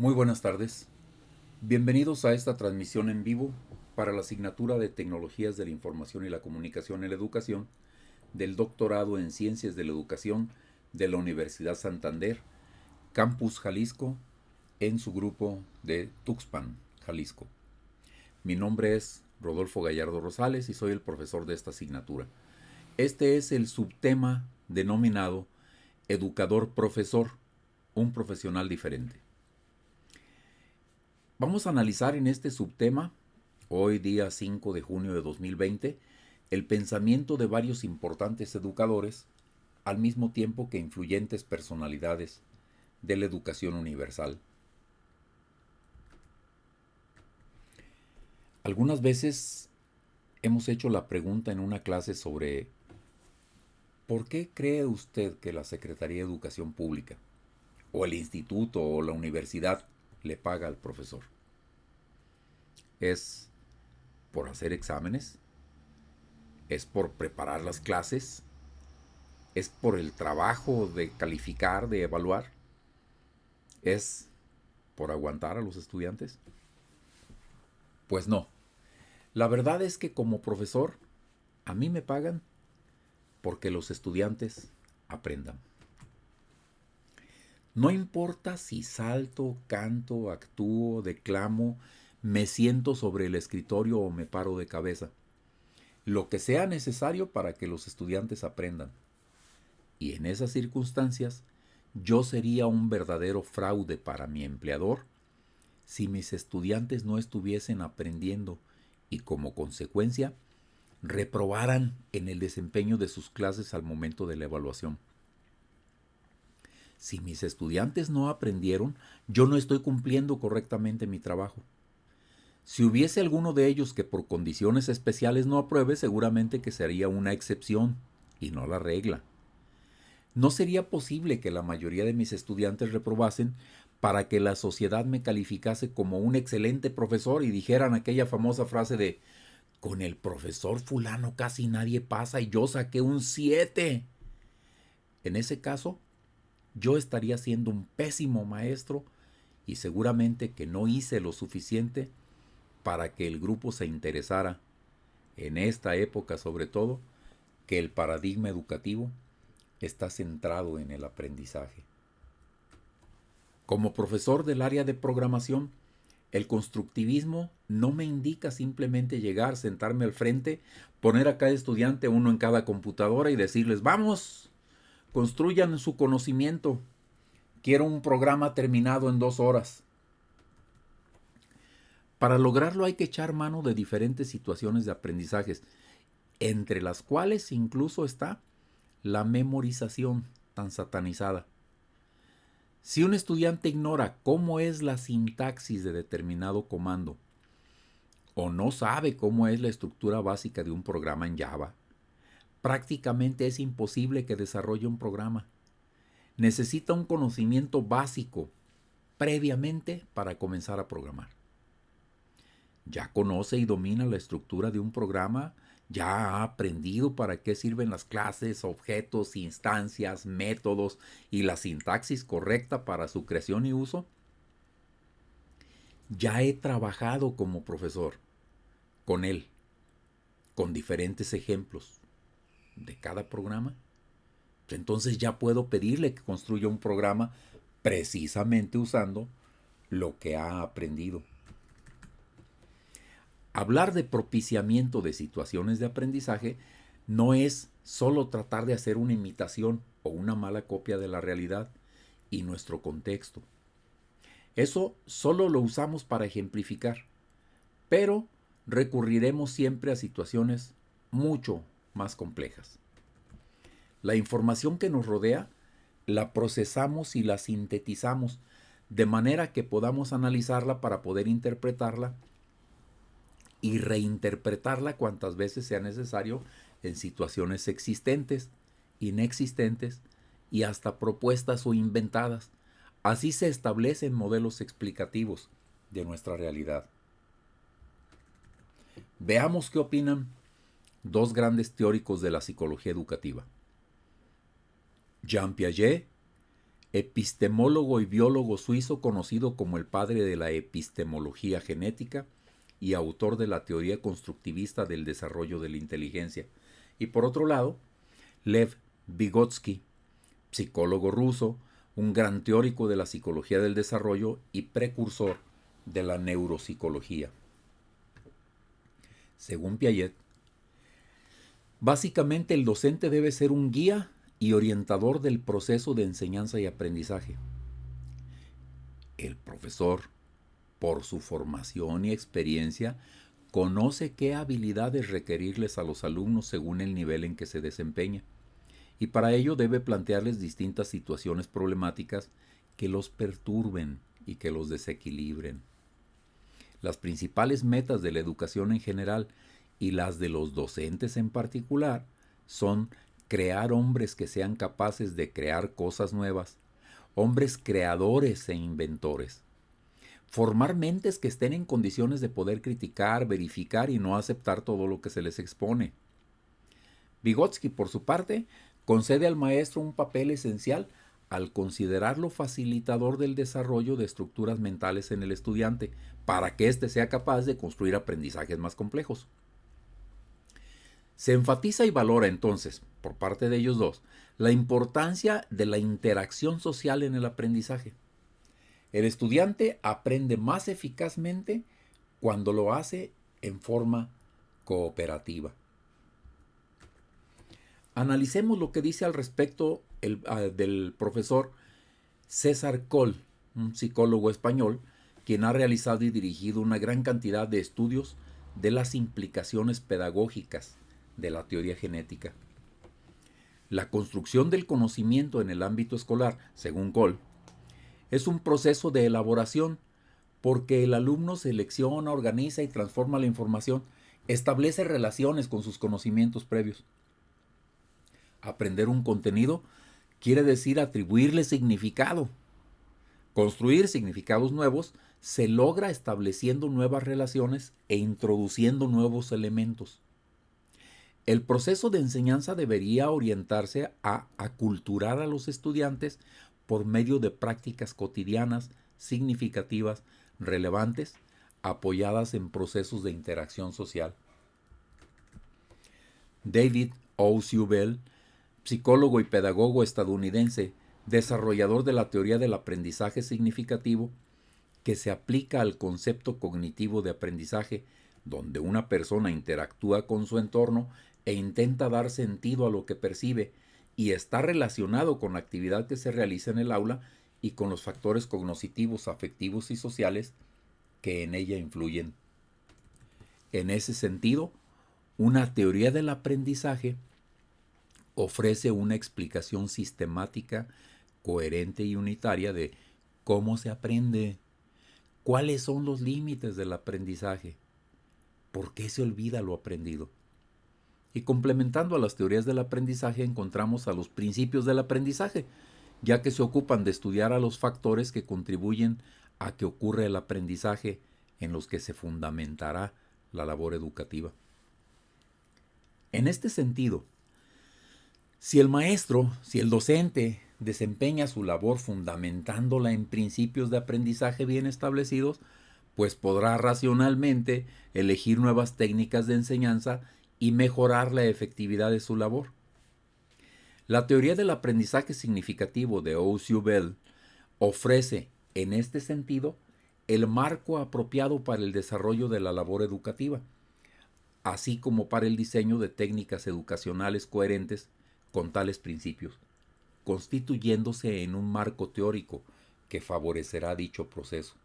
Muy buenas tardes. Bienvenidos a esta transmisión en vivo para la asignatura de Tecnologías de la Información y la Comunicación en la Educación del Doctorado en Ciencias de la Educación de la Universidad Santander, Campus Jalisco, en su grupo de Tuxpan, Jalisco. Mi nombre es Rodolfo Gallardo Rosales y soy el profesor de esta asignatura. Este es el subtema denominado Educador-Profesor, un profesional diferente. Vamos a analizar en este subtema, hoy día 5 de junio de 2020, el pensamiento de varios importantes educadores, al mismo tiempo que influyentes personalidades de la educación universal. Algunas veces hemos hecho la pregunta en una clase sobre ¿por qué cree usted que la Secretaría de Educación Pública, o el instituto o la universidad le paga al profesor? ¿Es por hacer exámenes? ¿Es por preparar las clases? ¿Es por el trabajo de calificar, de evaluar? ¿Es por aguantar a los estudiantes? Pues no. La verdad es que como profesor, a mí me pagan porque los estudiantes aprendan. No importa si salto, canto, actúo, declamo, me siento sobre el escritorio o me paro de cabeza. Lo que sea necesario para que los estudiantes aprendan. Y en esas circunstancias, yo sería un verdadero fraude para mi empleador si mis estudiantes no estuviesen aprendiendo y como consecuencia reprobaran en el desempeño de sus clases al momento de la evaluación. Si mis estudiantes no aprendieron, yo no estoy cumpliendo correctamente mi trabajo. Si hubiese alguno de ellos que por condiciones especiales no apruebe, seguramente que sería una excepción y no la regla. No sería posible que la mayoría de mis estudiantes reprobasen para que la sociedad me calificase como un excelente profesor y dijeran aquella famosa frase de con el profesor fulano casi nadie pasa y yo saqué un 7. En ese caso, yo estaría siendo un pésimo maestro y seguramente que no hice lo suficiente para que el grupo se interesara, en esta época sobre todo, que el paradigma educativo está centrado en el aprendizaje. Como profesor del área de programación, el constructivismo no me indica simplemente llegar, sentarme al frente, poner a cada estudiante uno en cada computadora y decirles, vamos, construyan su conocimiento. Quiero un programa terminado en 2 horas. Para lograrlo hay que echar mano de diferentes situaciones de aprendizajes, entre las cuales incluso está la memorización tan satanizada. Si un estudiante ignora cómo es la sintaxis de determinado comando o no sabe cómo es la estructura básica de un programa en Java, prácticamente es imposible que desarrolle un programa. Necesita un conocimiento básico previamente para comenzar a programar. Ya conoce y domina la estructura de un programa, ya ha aprendido para qué sirven las clases, objetos, instancias, métodos y la sintaxis correcta para su creación y uso. Ya he trabajado como profesor con él, con diferentes ejemplos de cada programa. Entonces ya puedo pedirle que construya un programa precisamente usando lo que ha aprendido. Hablar de propiciamiento de situaciones de aprendizaje no es solo tratar de hacer una imitación o una mala copia de la realidad y nuestro contexto. Eso solo lo usamos para ejemplificar, pero recurriremos siempre a situaciones mucho más complejas. La información que nos rodea la procesamos y la sintetizamos de manera que podamos analizarla para poder interpretarla y reinterpretarla cuantas veces sea necesario en situaciones existentes, inexistentes y hasta propuestas o inventadas. Así se establecen modelos explicativos de nuestra realidad. Veamos qué opinan dos grandes teóricos de la psicología educativa. Jean Piaget epistemólogo y biólogo suizo conocido como el padre de la epistemología genética y autor de la teoría constructivista del desarrollo de la inteligencia. Y por otro lado, Lev Vygotsky, psicólogo ruso, un gran teórico de la psicología del desarrollo y precursor de la neuropsicología. Según Piaget, básicamente el docente debe ser un guía y orientador del proceso de enseñanza y aprendizaje. El profesor, por su formación y experiencia, conoce qué habilidades requerirles a los alumnos según el nivel en que se desempeña, y para ello debe plantearles distintas situaciones problemáticas que los perturben y que los desequilibren. Las principales metas de la educación en general y las de los docentes en particular son crear hombres que sean capaces de crear cosas nuevas, hombres creadores e inventores. Formar mentes que estén en condiciones de poder criticar, verificar y no aceptar todo lo que se les expone. Vygotsky, por su parte, concede al maestro un papel esencial al considerarlo facilitador del desarrollo de estructuras mentales en el estudiante, para que éste sea capaz de construir aprendizajes más complejos. Se enfatiza y valora entonces, por parte de ellos dos, la importancia de la interacción social en el aprendizaje. El estudiante aprende más eficazmente cuando lo hace en forma cooperativa. Analicemos lo que dice al respecto del profesor César Coll, un psicólogo español, quien ha realizado y dirigido una gran cantidad de estudios de las implicaciones pedagógicas de la teoría genética. La construcción del conocimiento en el ámbito escolar, según Coll, es un proceso de elaboración porque el alumno selecciona, organiza y transforma la información, establece relaciones con sus conocimientos previos. Aprender un contenido quiere decir atribuirle significado. Construir significados nuevos se logra estableciendo nuevas relaciones e introduciendo nuevos elementos. El proceso de enseñanza debería orientarse a aculturar a los estudiantes por medio de prácticas cotidianas, significativas, relevantes, apoyadas en procesos de interacción social. David O. Siubel, psicólogo y pedagogo estadounidense, desarrollador de la teoría del aprendizaje significativo, que se aplica al concepto cognitivo de aprendizaje, donde una persona interactúa con su entorno e intenta dar sentido a lo que percibe y está relacionado con la actividad que se realiza en el aula y con los factores cognitivos, afectivos y sociales que en ella influyen. En ese sentido, una teoría del aprendizaje ofrece una explicación sistemática, coherente y unitaria de cómo se aprende, cuáles son los límites del aprendizaje, por qué se olvida lo aprendido. Y complementando a las teorías del aprendizaje encontramos a los principios del aprendizaje, ya que se ocupan de estudiar a los factores que contribuyen a que ocurra el aprendizaje en los que se fundamentará la labor educativa. En este sentido, si el docente desempeña su labor fundamentándola en principios de aprendizaje bien establecidos, pues podrá racionalmente elegir nuevas técnicas de enseñanza y mejorar la efectividad de su labor. La teoría del aprendizaje significativo de O. Siubel ofrece, en este sentido, el marco apropiado para el desarrollo de la labor educativa, así como para el diseño de técnicas educacionales coherentes con tales principios, constituyéndose en un marco teórico que favorecerá dicho proceso.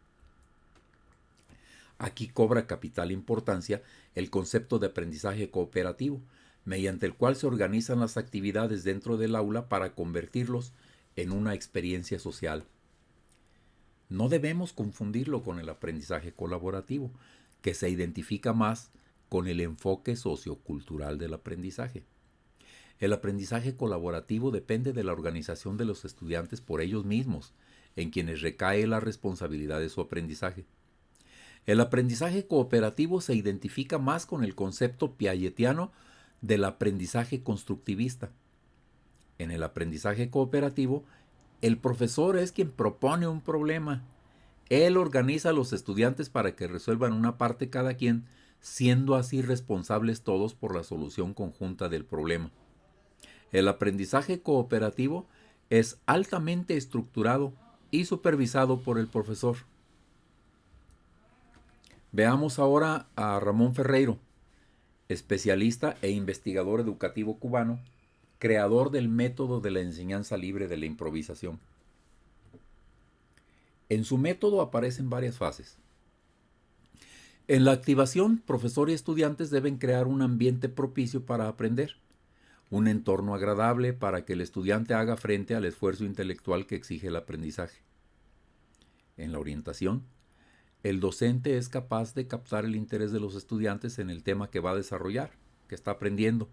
Aquí cobra capital importancia el concepto de aprendizaje cooperativo, mediante el cual se organizan las actividades dentro del aula para convertirlos en una experiencia social. No debemos confundirlo con el aprendizaje colaborativo, que se identifica más con el enfoque sociocultural del aprendizaje. El aprendizaje colaborativo depende de la organización de los estudiantes por ellos mismos, en quienes recae la responsabilidad de su aprendizaje. El aprendizaje cooperativo se identifica más con el concepto piagetiano del aprendizaje constructivista. En el aprendizaje cooperativo, El profesor es quien propone un problema. Él organiza a los estudiantes para que resuelvan una parte cada quien, siendo así responsables todos por la solución conjunta del problema. El aprendizaje cooperativo es altamente estructurado y supervisado por el profesor. Veamos ahora a Ramón Ferreiro, especialista e investigador educativo cubano, creador del método de la enseñanza libre de la improvisación. En su método aparecen varias fases. En la activación, profesor y estudiantes deben crear un ambiente propicio para aprender, un entorno agradable para que el estudiante haga frente al esfuerzo intelectual que exige el aprendizaje. En la orientación, el docente es capaz de captar el interés de los estudiantes en el tema que va a desarrollar, que está aprendiendo,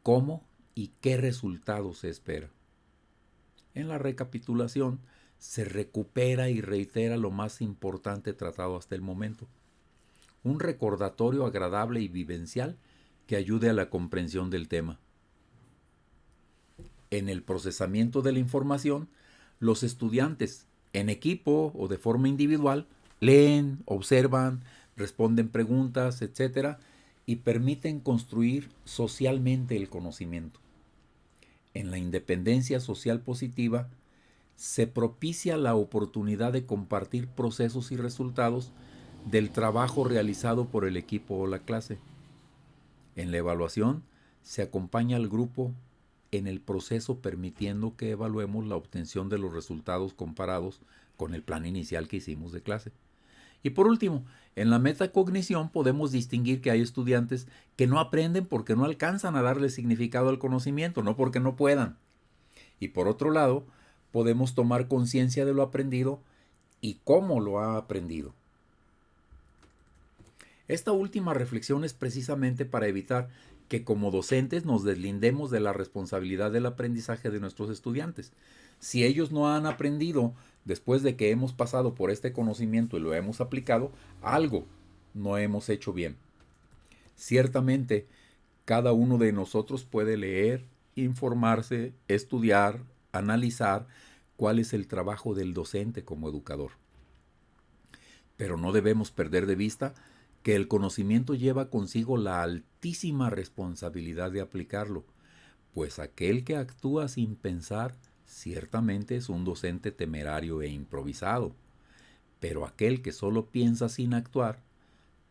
cómo y qué resultados se espera. En la recapitulación, se recupera y reitera lo más importante tratado hasta el momento. Un recordatorio agradable y vivencial que ayude a la comprensión del tema. En el procesamiento de la información, los estudiantes, en equipo o de forma individual, leen, observan, responden preguntas, etc., y permiten construir socialmente el conocimiento. En la independencia social positiva, se propicia la oportunidad de compartir procesos y resultados del trabajo realizado por el equipo o la clase. En la evaluación, se acompaña al grupo en el proceso permitiendo que evaluemos la obtención de los resultados comparados con el plan inicial que hicimos de clase. Y por último, en la metacognición podemos distinguir que hay estudiantes que no aprenden porque no alcanzan a darle significado al conocimiento, no porque no puedan. Y por otro lado, podemos tomar conciencia de lo aprendido y cómo lo ha aprendido. Esta última reflexión es precisamente para evitar que como docentes nos deslindemos de la responsabilidad del aprendizaje de nuestros estudiantes. Si ellos no han aprendido después de que hemos pasado por este conocimiento y lo hemos aplicado, algo no hemos hecho bien. Ciertamente, cada uno de nosotros puede leer, informarse, estudiar, analizar cuál es el trabajo del docente como educador. Pero no debemos perder de vista que el conocimiento lleva consigo la altísima responsabilidad de aplicarlo, pues aquel que actúa sin pensar ciertamente es un docente temerario e improvisado, pero aquel que solo piensa sin actuar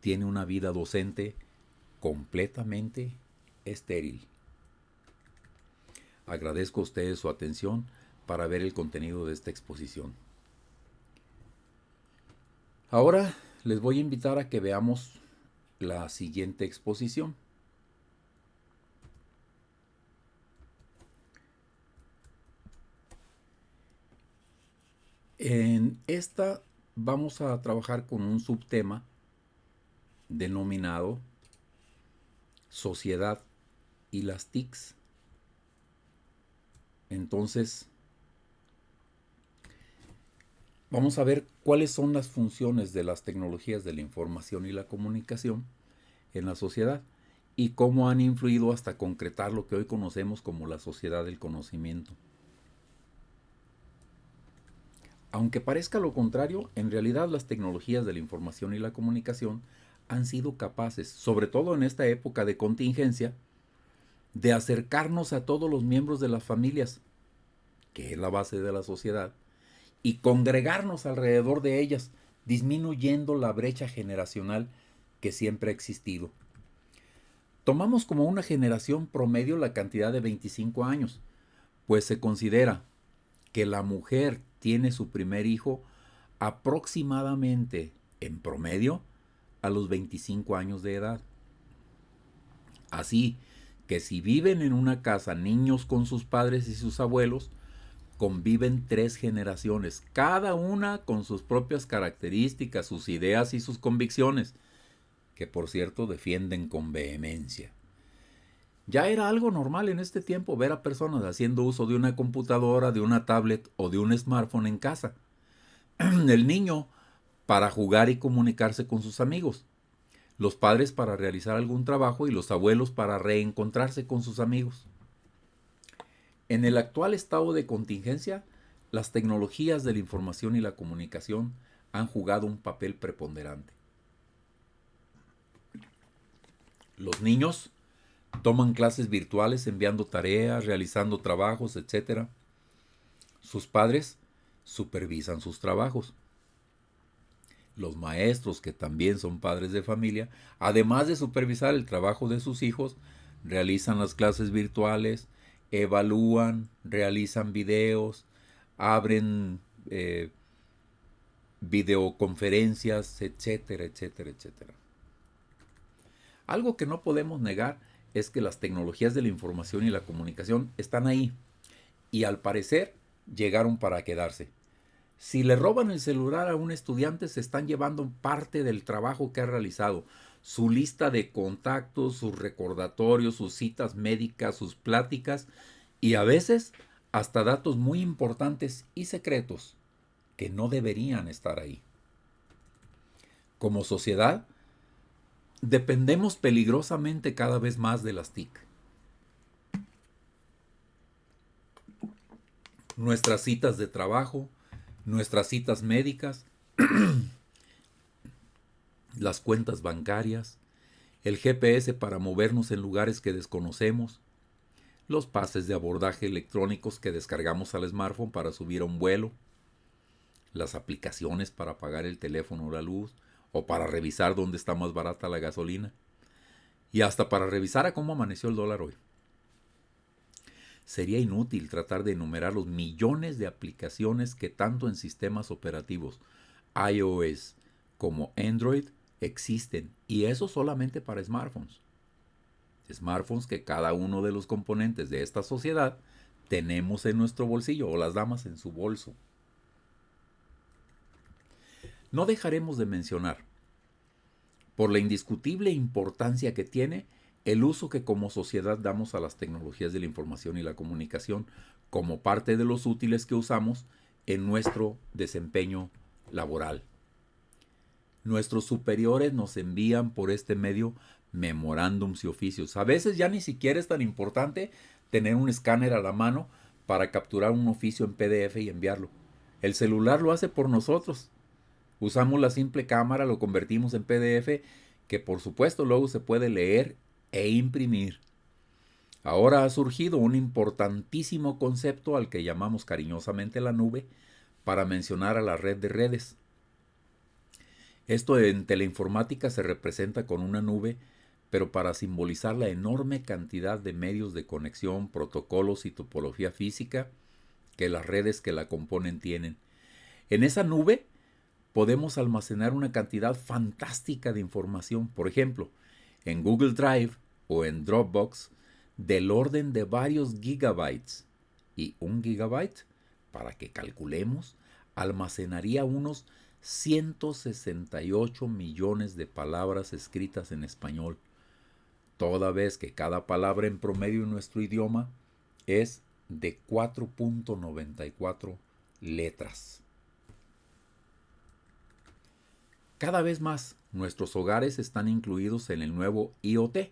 tiene una vida docente completamente estéril. Agradezco a ustedes su atención para ver el contenido de esta exposición. Ahora les voy a invitar a que veamos la siguiente exposición. En esta vamos a trabajar con un subtema denominado Sociedad y las TICs. Entonces, vamos a ver cuáles son las funciones de las tecnologías de la información y la comunicación en la sociedad y cómo han influido hasta concretar lo que hoy conocemos como la sociedad del conocimiento. Aunque parezca lo contrario, en realidad las tecnologías de la información y la comunicación han sido capaces, sobre todo en esta época de contingencia, de acercarnos a todos los miembros de las familias, que es la base de la sociedad, y congregarnos alrededor de ellas, disminuyendo la brecha generacional que siempre ha existido. Tomamos como una generación promedio la cantidad de 25 años, pues se considera que la mujer tiene su primer hijo aproximadamente, en promedio, a los 25 años de edad. Así que si viven en una casa niños con sus padres y sus abuelos, conviven 3 generaciones, cada una con sus propias características, sus ideas y sus convicciones, que por cierto defienden con vehemencia. Ya era algo normal en este tiempo ver a personas haciendo uso de una computadora, de una tablet o de un smartphone en casa. El niño para jugar y comunicarse con sus amigos, los padres para realizar algún trabajo y los abuelos para reencontrarse con sus amigos. En el actual estado de contingencia, las tecnologías de la información y la comunicación han jugado un papel preponderante. Los niños toman clases virtuales enviando tareas, realizando trabajos, etc. Sus padres supervisan sus trabajos. Los maestros, que también son padres de familia, además de supervisar el trabajo de sus hijos, realizan las clases virtuales, evalúan, realizan videos, abren videoconferencias, etcétera, etcétera, etcétera. Algo que no podemos negar es que las tecnologías de la información y la comunicación están ahí y al parecer llegaron para quedarse. Si le roban el celular a un estudiante, se están llevando parte del trabajo que ha realizado, su lista de contactos, sus recordatorios, sus citas médicas, sus pláticas y a veces hasta datos muy importantes y secretos que no deberían estar ahí. Como sociedad, dependemos peligrosamente cada vez más de las TIC. Nuestras citas de trabajo, nuestras citas médicas, las cuentas bancarias, el GPS para movernos en lugares que desconocemos, los pases de abordaje electrónicos que descargamos al smartphone para subir a un vuelo, las aplicaciones para pagar el teléfono o la luz, o para revisar dónde está más barata la gasolina, y hasta para revisar a cómo amaneció el dólar hoy. Sería inútil tratar de enumerar los millones de aplicaciones que tanto en sistemas operativos iOS como Android existen, y eso solamente para smartphones. Smartphones que cada uno de los componentes de esta sociedad tenemos en nuestro bolsillo, o las damas en su bolso. No dejaremos de mencionar, por la indiscutible importancia que tiene, el uso que como sociedad damos a las tecnologías de la información y la comunicación como parte de los útiles que usamos en nuestro desempeño laboral. Nuestros superiores nos envían por este medio memorándums y oficios. A veces ya ni siquiera es tan importante tener un escáner a la mano para capturar un oficio en PDF y enviarlo. El celular lo hace por nosotros. Usamos la simple cámara, lo convertimos en PDF, que por supuesto luego se puede leer e imprimir. Ahora ha surgido un importantísimo concepto al que llamamos cariñosamente la nube, para mencionar a la red de redes. Esto en teleinformática se representa con una nube, pero para simbolizar la enorme cantidad de medios de conexión, protocolos y topología física que las redes que la componen tienen. En esa nube podemos almacenar una cantidad fantástica de información. Por ejemplo, en Google Drive o en Dropbox, del orden de varios gigabytes. Y un gigabyte, para que calculemos, almacenaría unos 168 millones de palabras escritas en español, toda vez que cada palabra en promedio en nuestro idioma es de 4.94 letras. Cada vez más nuestros hogares están incluidos en el nuevo IoT,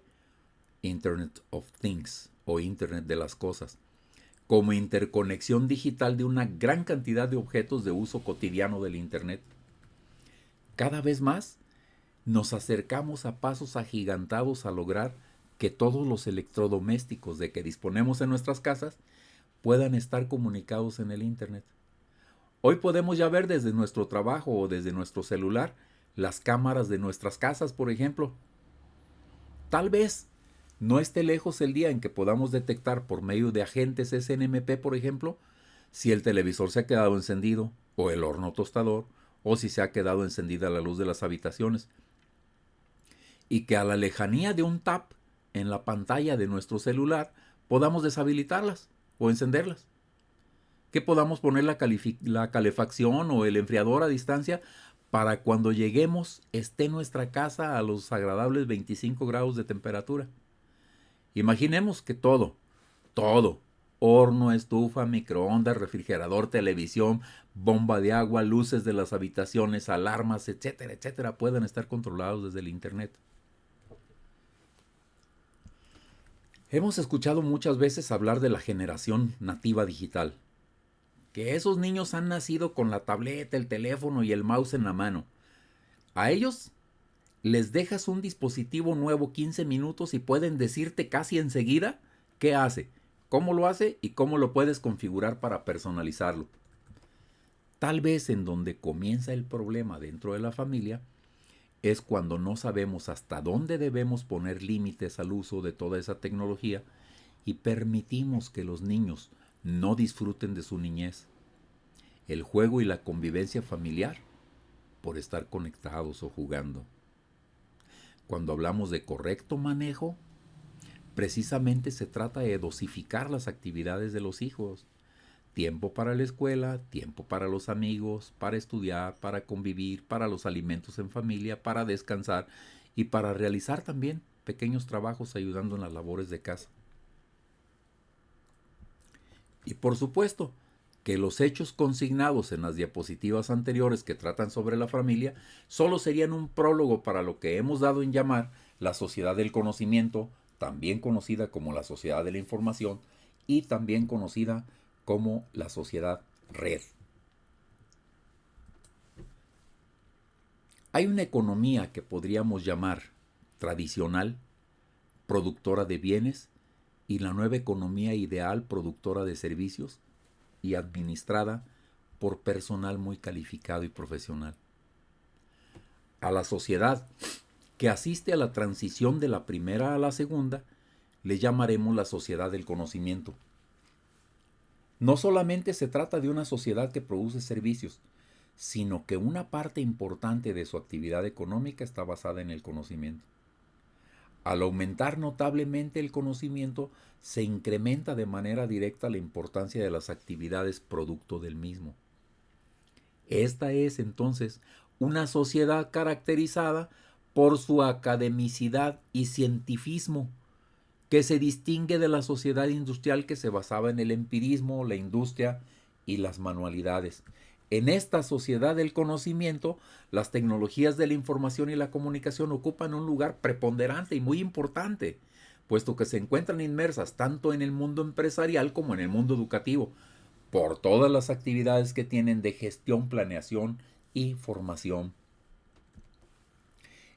Internet of Things o Internet de las Cosas, como interconexión digital de una gran cantidad de objetos de uso cotidiano del Internet. Cada vez más nos acercamos a pasos agigantados a lograr que todos los electrodomésticos de que disponemos en nuestras casas puedan estar comunicados en el Internet. Hoy podemos ya ver desde nuestro trabajo o desde nuestro celular las cámaras de nuestras casas, por ejemplo. Tal vez no esté lejos el día en que podamos detectar por medio de agentes SNMP, por ejemplo, si el televisor se ha quedado encendido, o el horno tostador, o si se ha quedado encendida la luz de las habitaciones. Y que a la lejanía de un tap en la pantalla de nuestro celular podamos deshabilitarlas o encenderlas. Que podamos poner la calefacción o el enfriador a distancia para cuando lleguemos esté nuestra casa a los agradables 25 grados de temperatura. Imaginemos que todo, horno, estufa, microondas, refrigerador, televisión, bomba de agua, luces de las habitaciones, alarmas, etcétera, etcétera, puedan estar controlados desde el Internet. Hemos escuchado muchas veces hablar de la generación nativa digital. que esos niños han nacido con la tableta, el teléfono y el mouse en la mano. A ellos les dejas un dispositivo nuevo 15 minutos y pueden decirte casi enseguida qué hace, cómo lo hace y cómo lo puedes configurar para personalizarlo. Tal vez en donde comienza el problema dentro de la familia es cuando no sabemos hasta dónde debemos poner límites al uso de toda esa tecnología y permitimos que los niños no disfruten de su niñez, el juego y la convivencia familiar por estar conectados o jugando. Cuando hablamos de correcto manejo, precisamente se trata de dosificar las actividades de los hijos. Tiempo para la escuela, tiempo para los amigos, para estudiar, para convivir, para los alimentos en familia, para descansar y para realizar también pequeños trabajos ayudando en las labores de casa. Y por supuesto, que los hechos consignados en las diapositivas anteriores que tratan sobre la familia solo serían un prólogo para lo que hemos dado en llamar la sociedad del conocimiento, también conocida como la sociedad de la información y también conocida como la sociedad red. Hay una economía que podríamos llamar tradicional, productora de bienes, y la nueva economía ideal, productora de servicios y administrada por personal muy calificado y profesional. A la sociedad que asiste a la transición de la primera a la segunda, le llamaremos la sociedad del conocimiento. No solamente se trata de una sociedad que produce servicios, sino que una parte importante de su actividad económica está basada en el conocimiento. Al aumentar notablemente el conocimiento, se incrementa de manera directa la importancia de las actividades producto del mismo. Esta es entonces una sociedad caracterizada por su academicidad y cientifismo, que se distingue de la sociedad industrial que se basaba en el empirismo, la industria y las manualidades. En esta sociedad del conocimiento, las tecnologías de la información y la comunicación ocupan un lugar preponderante y muy importante, puesto que se encuentran inmersas tanto en el mundo empresarial como en el mundo educativo, por todas las actividades que tienen de gestión, planeación y formación.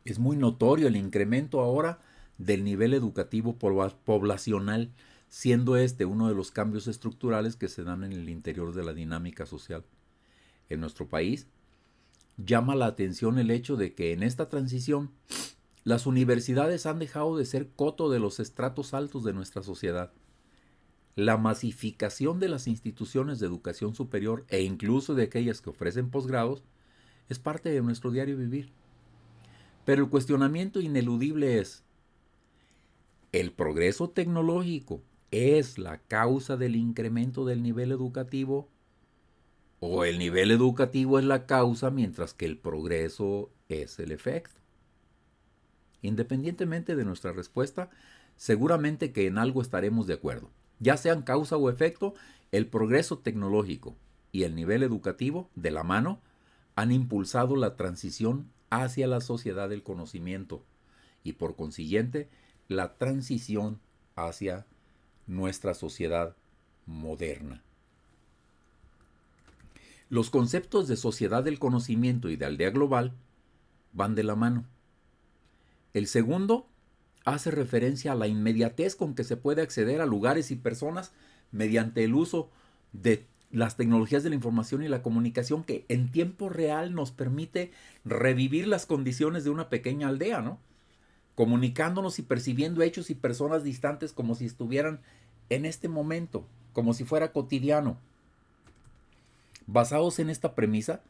Es muy notorio el incremento ahora del nivel educativo poblacional, siendo este uno de los cambios estructurales que se dan en el interior de la dinámica social. En nuestro país, llama la atención el hecho de que en esta transición las universidades han dejado de ser coto de los estratos altos de nuestra sociedad. La masificación de las instituciones de educación superior e incluso de aquellas que ofrecen posgrados es parte de nuestro diario vivir. Pero el cuestionamiento ineludible es: ¿el progreso tecnológico es la causa del incremento del nivel educativo? ¿O el nivel educativo es la causa mientras que el progreso es el efecto? Independientemente de nuestra respuesta, seguramente que en algo estaremos de acuerdo. Ya sean causa o efecto, el progreso tecnológico y el nivel educativo, de la mano, han impulsado la transición hacia la sociedad del conocimiento y por consiguiente la transición hacia nuestra sociedad moderna. Los conceptos de sociedad del conocimiento y de aldea global van de la mano. El segundo hace referencia a la inmediatez con que se puede acceder a lugares y personas mediante el uso de las tecnologías de la información y la comunicación, que en tiempo real nos permite revivir las condiciones de una pequeña aldea, ¿no? Comunicándonos y percibiendo hechos y personas distantes como si estuvieran en este momento, como si fuera cotidiano. Basados en esta premisa,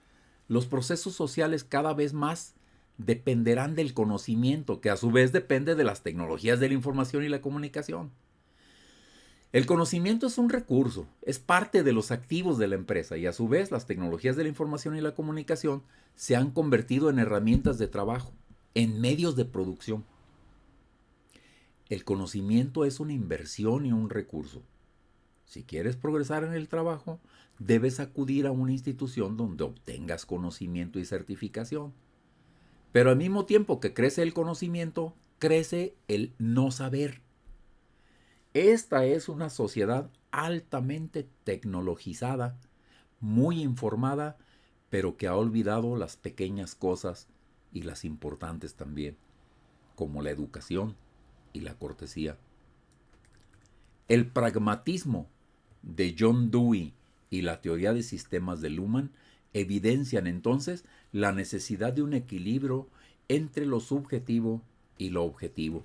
los procesos sociales cada vez más dependerán del conocimiento, que a su vez depende de las tecnologías de la información y la comunicación. El conocimiento es un recurso, es parte de los activos de la empresa y a su vez las tecnologías de la información y la comunicación se han convertido en herramientas de trabajo, en medios de producción. El conocimiento es una inversión y un recurso. Si quieres progresar en el trabajo, debes acudir a una institución donde obtengas conocimiento y certificación. Pero al mismo tiempo que crece el conocimiento, crece el no saber. Esta es una sociedad altamente tecnologizada, muy informada, pero que ha olvidado las pequeñas cosas y las importantes también, como la educación y la cortesía. El pragmatismo de John Dewey y la teoría de sistemas de Luhmann evidencian entonces la necesidad de un equilibrio entre lo subjetivo y lo objetivo.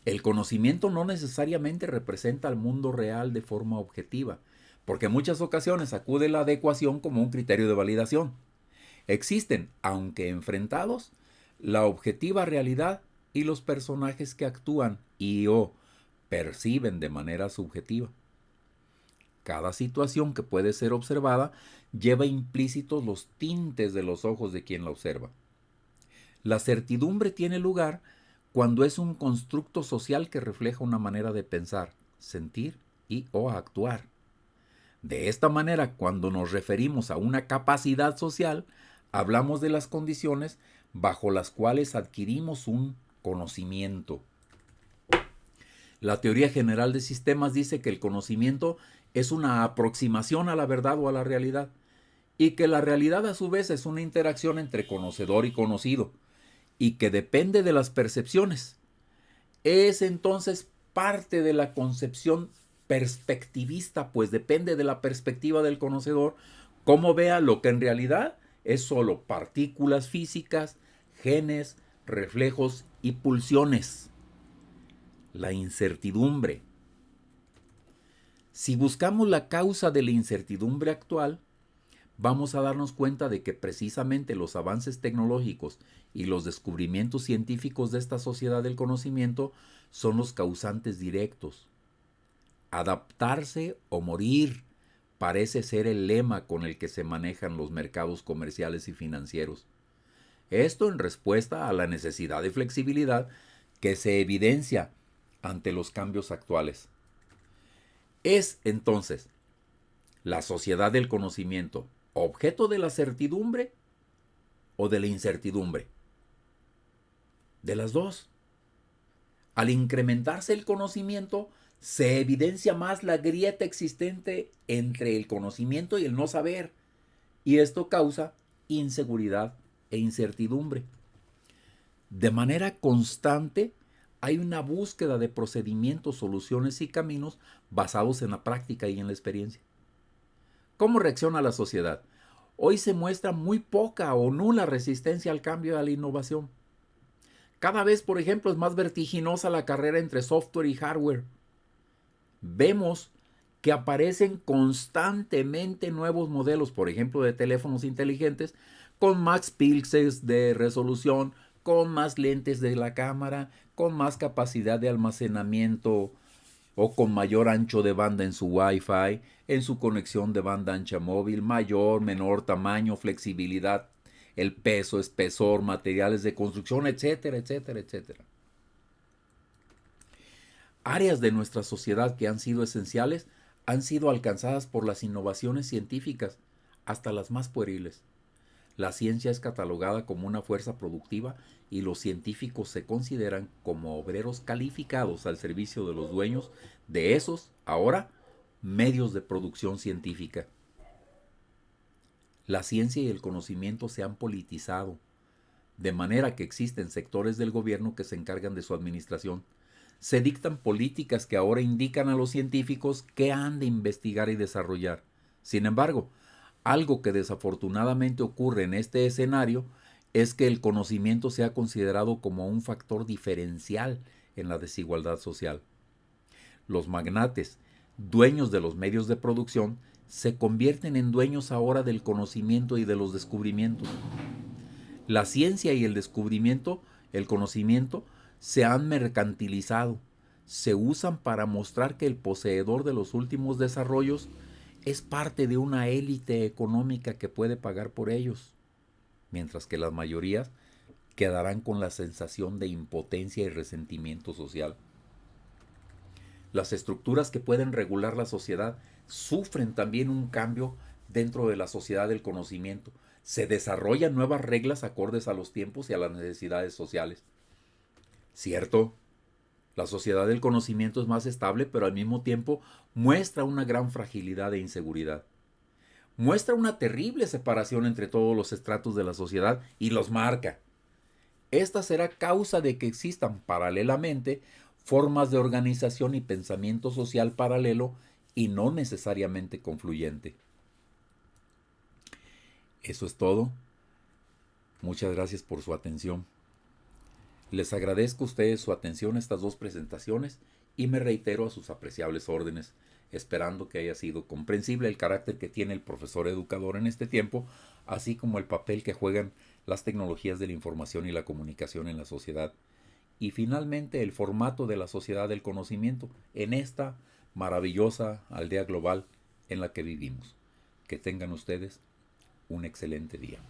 El conocimiento no necesariamente representa al mundo real de forma objetiva, porque en muchas ocasiones acude la adecuación como un criterio de validación. Existen, aunque enfrentados, la objetiva realidad y los personajes que actúan y o perciben de manera subjetiva. Cada situación que puede ser observada lleva implícitos los tintes de los ojos de quien la observa. La certidumbre tiene lugar cuando es un constructo social que refleja una manera de pensar, sentir y o actuar. De esta manera, cuando nos referimos a una capacidad social, hablamos de las condiciones bajo las cuales adquirimos un conocimiento. La teoría general de sistemas dice que el conocimiento es una aproximación a la verdad o a la realidad, y que la realidad a su vez es una interacción entre conocedor y conocido, y que depende de las percepciones. Es entonces parte de la concepción perspectivista, pues depende de la perspectiva del conocedor, cómo vea lo que en realidad es solo partículas físicas, genes, reflejos y pulsiones. La incertidumbre. Si buscamos la causa de la incertidumbre actual, vamos a darnos cuenta de que precisamente los avances tecnológicos y los descubrimientos científicos de esta sociedad del conocimiento son los causantes directos. Adaptarse o morir parece ser el lema con el que se manejan los mercados comerciales y financieros. Esto en respuesta a la necesidad de flexibilidad que se evidencia ante los cambios actuales. Es entonces la sociedad del conocimiento objeto de la certidumbre o de la incertidumbre. De las dos. Al incrementarse el conocimiento, se evidencia más la grieta existente entre el conocimiento y el no saber, y esto causa inseguridad e incertidumbre. De manera constante, hay una búsqueda de procedimientos, soluciones y caminos basados en la práctica y en la experiencia. ¿Cómo reacciona la sociedad? Hoy se muestra muy poca o nula resistencia al cambio y a la innovación. Cada vez, por ejemplo, es más vertiginosa la carrera entre software y hardware. Vemos que aparecen constantemente nuevos modelos, por ejemplo, de teléfonos inteligentes, con más píxeles de resolución, con más lentes de la cámara, con más capacidad de almacenamiento o con mayor ancho de banda en su Wi-Fi, en su conexión de banda ancha móvil, mayor, menor tamaño, flexibilidad, el peso, espesor, materiales de construcción, etcétera, etcétera, etcétera. Áreas de nuestra sociedad que han sido esenciales han sido alcanzadas por las innovaciones científicas, hasta las más pueriles. La ciencia es catalogada como una fuerza productiva y los científicos se consideran como obreros calificados al servicio de los dueños de esos, ahora, medios de producción científica. La ciencia y el conocimiento se han politizado, de manera que existen sectores del gobierno que se encargan de su administración. Se dictan políticas que ahora indican a los científicos qué han de investigar y desarrollar. Sin embargo, algo que desafortunadamente ocurre en este escenario es que el conocimiento se ha considerado como un factor diferencial en la desigualdad social. Los magnates, dueños de los medios de producción, se convierten en dueños ahora del conocimiento y de los descubrimientos. La ciencia y el descubrimiento, el conocimiento, se han mercantilizado. Se usan para mostrar que el poseedor de los últimos desarrollos es parte de una élite económica que puede pagar por ellos, mientras que las mayorías quedarán con la sensación de impotencia y resentimiento social. Las estructuras que pueden regular la sociedad sufren también un cambio dentro de la sociedad del conocimiento. Se desarrollan nuevas reglas acordes a los tiempos y a las necesidades sociales. Cierto, la sociedad del conocimiento es más estable, pero al mismo tiempo muestra una gran fragilidad e inseguridad. muestra una terrible separación entre todos los estratos de la sociedad y los marca. Esta será causa de que existan paralelamente formas de organización y pensamiento social paralelo y no necesariamente confluyente. Eso es todo. Muchas gracias por su atención. Les agradezco a ustedes su atención a estas dos presentaciones y me reitero a sus apreciables órdenes, esperando que haya sido comprensible el carácter que tiene el profesor educador en este tiempo, así como el papel que juegan las tecnologías de la información y la comunicación en la sociedad, y finalmente el formato de la sociedad del conocimiento en esta maravillosa aldea global en la que vivimos. Que tengan ustedes un excelente día.